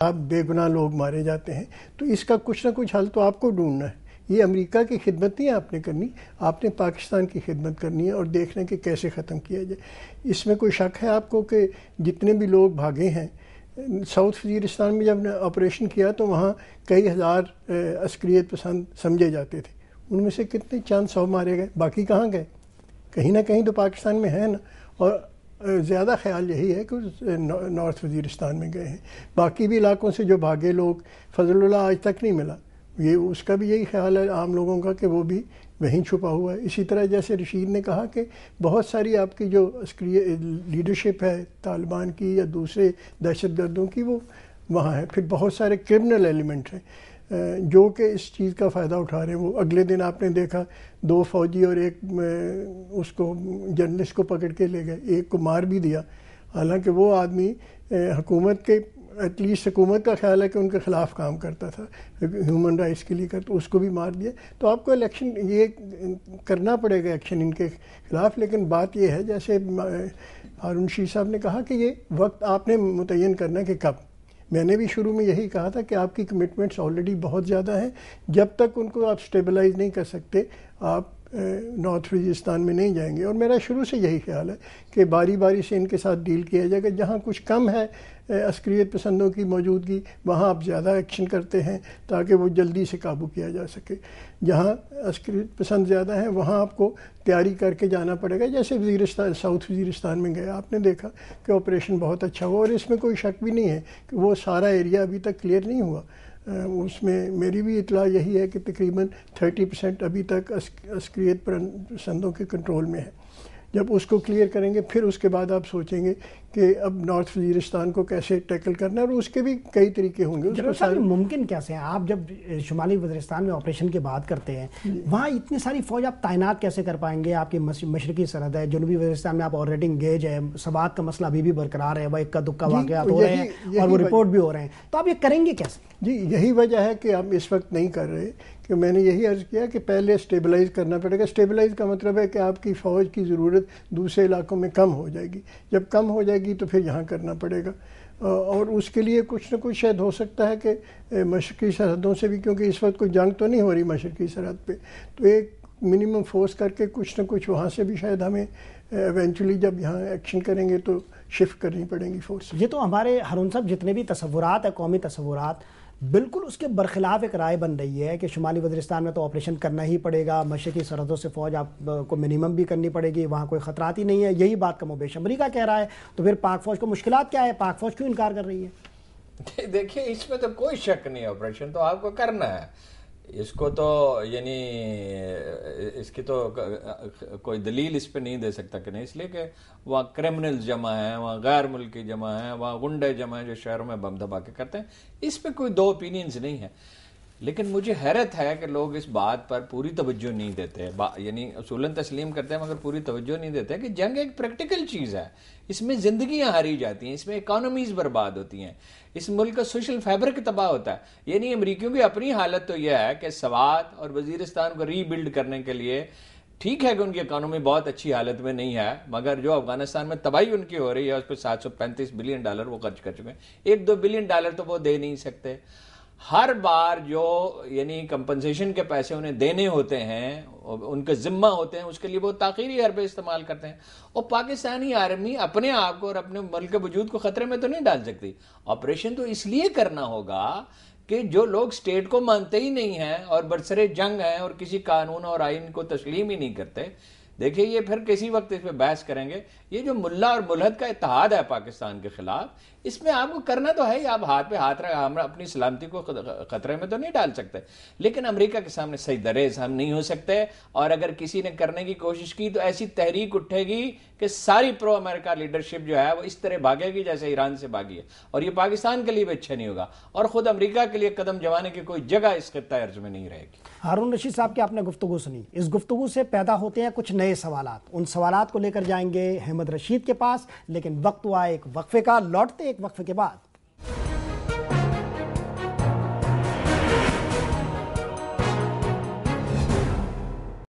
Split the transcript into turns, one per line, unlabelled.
آپ بے گناہ لوگ مارے جاتے ہیں، تو اس کا کچھ نہ کچھ حل تو آپ کو ڈھونڈنا ہے۔ یہ امریکہ کی خدمت نہیں آپ نے کرنی، آپ نے پاکستان کی خدمت کرنی ہے اور دیکھنا کہ کیسے ختم کیا جائے۔ اس میں کوئی شک ہے آپ کو کہ جتنے بھی لوگ بھاگے ہیں، ساؤتھ وزیرستان میں جب نے آپریشن کیا تو وہاں کئی ہزار عسکریت پسند سمجھے جاتے تھے، ان میں سے کتنے چند 100 مارے گئے، باقی کہاں گئے؟ کہیں نہ کہیں تو پاکستان میں ہے نا، اور زیادہ خیال یہی ہے کہ نارتھ وزیرستان میں گئے ہیں۔ باقی بھی علاقوں سے جو بھاگے لوگ، فضل اللہ آج تک نہیں ملا، یہ اس کا بھی یہی خیال ہے عام لوگوں کا کہ وہ بھی وہیں چھپا ہوا ہے۔ اسی طرح جیسے رشید نے کہا کہ بہت ساری آپ کی جو عسکری لیڈرشپ ہے طالبان کی یا دوسرے دہشت گردوں کی، وہ وہاں ہے۔ پھر بہت سارے کرمنل ایلیمنٹ ہیں جو کہ اس چیز کا فائدہ اٹھا رہے ہیں۔ وہ اگلے دن آپ نے دیکھا 2 فوجی اور ایک اس کو جرنلسٹ کو پکڑ کے لے گئے، ایک کو مار بھی دیا، حالانکہ وہ آدمی حکومت کے ایٹ لیسٹ حکومت کا خیال ہے کہ ان کے خلاف کام کرتا تھا، ہیومن رائٹس کے لیے کرتا، اس کو بھی مار دیا۔ تو آپ کو الیکشن یہ کرنا پڑے گا ایکشن ان کے خلاف، لیکن بات یہ ہے جیسے ہارون رشید صاحب نے کہا کہ یہ وقت آپ نے متعین کرنا کہ کب۔ میں نے بھی شروع میں یہی کہا تھا کہ آپ کی کمٹمنٹس آلریڈی بہت زیادہ ہیں، جب تک ان کو آپ سٹیبلائز نہیں کر سکتے آپ نارتھ وزیرستان میں نہیں جائیں گے۔ اور میرا شروع سے یہی خیال ہے کہ باری باری سے ان کے ساتھ ڈیل کیا جائے گا، جہاں کچھ کم ہے عسکریت پسندوں کی موجودگی وہاں آپ زیادہ ایکشن کرتے ہیں تاکہ وہ جلدی سے قابو کیا جا سکے، جہاں عسکریت پسند زیادہ ہیں وہاں آپ کو تیاری کر کے جانا پڑے گا۔ جیسے وزیرستان ساؤتھ وزیرستان میں گئے، آپ نے دیکھا کہ آپریشن بہت اچھا ہوا، اور اس میں کوئی شک بھی نہیں ہے کہ وہ سارا ایریا ابھی تک کلیئر نہیں ہوا۔ اس میں میری بھی اطلاع یہی ہے کہ تقریباً 30% ابھی تک عسکریت پسندوں کے کنٹرول میں ہے۔ جب اس کو کلیئر کریں گے پھر اس کے بعد آپ سوچیں گے کہ اب نارتھ وزیرستان کو کیسے ٹیکل کرنا ہے، اور اس کے بھی کئی طریقے ہوں گے۔
جناب صاحب ممکن کیسے ہیں آپ جب شمالی وزیرستان میں آپریشن کی بات کرتے ہیں، وہاں اتنی ساری فوج آپ تعینات کیسے کر پائیں گے؟ آپ کی مشرقی سرحد ہے، جنوبی وزیرستان میں آپ آلریڈی انگیج ہے، سوات کا مسئلہ ابھی بھی برقرار ہے، وہ اکا دکا واقعات ہو رہے ہیں اور وہ رپورٹ بھی ہو رہے ہیں، تو آپ یہ کریں گے کیسے؟
جی یہی وجہ ہے کہ ہم اس وقت نہیں کر رہے، کہ میں نے یہی عرض کیا کہ پہلے سٹیبلائز کرنا پڑے گا۔ سٹیبلائز کا مطلب ہے کہ آپ کی فوج کی ضرورت دوسرے علاقوں میں کم ہو جائے گی، جب کم ہو جائے گی تو پھر یہاں کرنا پڑے گا، اور اس کے لیے کچھ نہ کچھ شاید ہو سکتا ہے کہ مشرقی سرحدوں سے بھی، کیونکہ اس وقت کوئی جنگ تو نہیں ہو رہی مشرقی سرحد پہ، تو ایک منیمم فورس کر کے کچھ نہ کچھ وہاں سے بھی شاید ہمیں ایونچولی جب یہاں ایکشن کریں گے تو شفٹ کرنی پڑیں گی فورس۔
یہ تو ہمارے ہارون صاحب جتنے بھی تصورات ہیں، قومی تصورات، بالکل اس کے برخلاف ایک رائے بن رہی ہے کہ شمالی وزیرستان میں تو آپریشن کرنا ہی پڑے گا، مشرقی سرحدوں سے فوج آپ کو منیمم بھی کرنی پڑے گی، وہاں کوئی خطرات ہی نہیں ہے، یہی بات کم و بیش امریکہ کہہ رہا ہے، تو پھر پاک فوج کو مشکلات کیا ہے؟ پاک فوج کیوں انکار کر رہی ہے؟
دیکھیے اس میں تو کوئی شک نہیں، آپریشن تو آپ کو کرنا ہے، اس کو تو یعنی اس کی تو کوئی دلیل اس پہ نہیں دے سکتا کہ نہیں، اس لیے کہ وہاں کرمنلز جمع ہیں، وہاں غیر ملکی جمع ہیں، وہاں غنڈے جمع ہیں جو شہروں میں بم دھماکے کرتے ہیں، اس پہ کوئی دو اوپینینز نہیں ہیں۔ لیکن مجھے حیرت ہے کہ لوگ اس بات پر پوری توجہ نہیں دیتے، یعنی اصولاً تسلیم کرتے ہیں مگر پوری توجہ نہیں دیتے کہ جنگ ایک پریکٹیکل چیز ہے، اس میں زندگیاں ہاری جاتی ہیں، اس میں اکانومیز برباد ہوتی ہیں، اس ملک کا سوشل فیبرک تباہ ہوتا ہے۔ یعنی امریکیوں کی اپنی حالت تو یہ ہے کہ سوات اور وزیرستان کو ری بلڈ کرنے کے لیے ٹھیک ہے کہ ان کی اکانومی بہت اچھی حالت میں نہیں ہے، مگر جو افغانستان میں تباہی ان کی ہو رہی ہے اس پہ $735 بلین وہ خرچ کر چکے ہیں، $1-2 بلین تو وہ دے نہیں سکتے۔ ہر بار جو یعنی کمپنسیشن کے پیسے انہیں دینے ہوتے ہیں، ان کے ذمہ ہوتے ہیں، اس کے لیے وہ تاخیری حربے استعمال کرتے ہیں، اور پاکستانی آرمی اپنے آپ کو اور اپنے ملک کے وجود کو خطرے میں تو نہیں ڈال سکتی۔ آپریشن تو اس لیے کرنا ہوگا کہ جو لوگ سٹیٹ کو مانتے ہی نہیں ہیں اور برسر جنگ ہیں اور کسی قانون اور آئین کو تسلیم ہی نہیں کرتے، دیکھیں یہ پھر کسی وقت اس پہ بحث کریں گے۔ یہ جو ملا اور ملحد کا اتحاد ہے پاکستان کے خلاف، اس میں آپ کو کرنا تو ہے ہی، آپ ہاتھ پہ ہاتھ رکھ ہم اپنی سلامتی کو خطرے میں تو نہیں ڈال سکتے، لیکن امریکہ کے سامنے صحیح دریز ہم نہیں ہو سکتے، اور اگر کسی نے کرنے کی کوشش کی تو ایسی تحریک اٹھے گی کہ ساری پرو امریکہ لیڈرشپ جو ہے وہ اس طرح بھاگے گی جیسے ایران سے بھاگی ہے، اور یہ پاکستان کے لیے بھی اچھا نہیں ہوگا، اور خود امریکہ کے لیے قدم جمانے کی کوئی جگہ اس خطہ ارض میں نہیں رہے گی۔
ہارون رشید صاحب کی آپ نے گفتگو سنی، اس گفتگو سے پیدا ہوتے ہیں کچھ نئے سوالات، ان سوالات کو لے کر جائیں گے احمد رشید کے پاس، لیکن وقت ہوا ایک وقفے کا، لوٹتے ایک وقفے کے بعد۔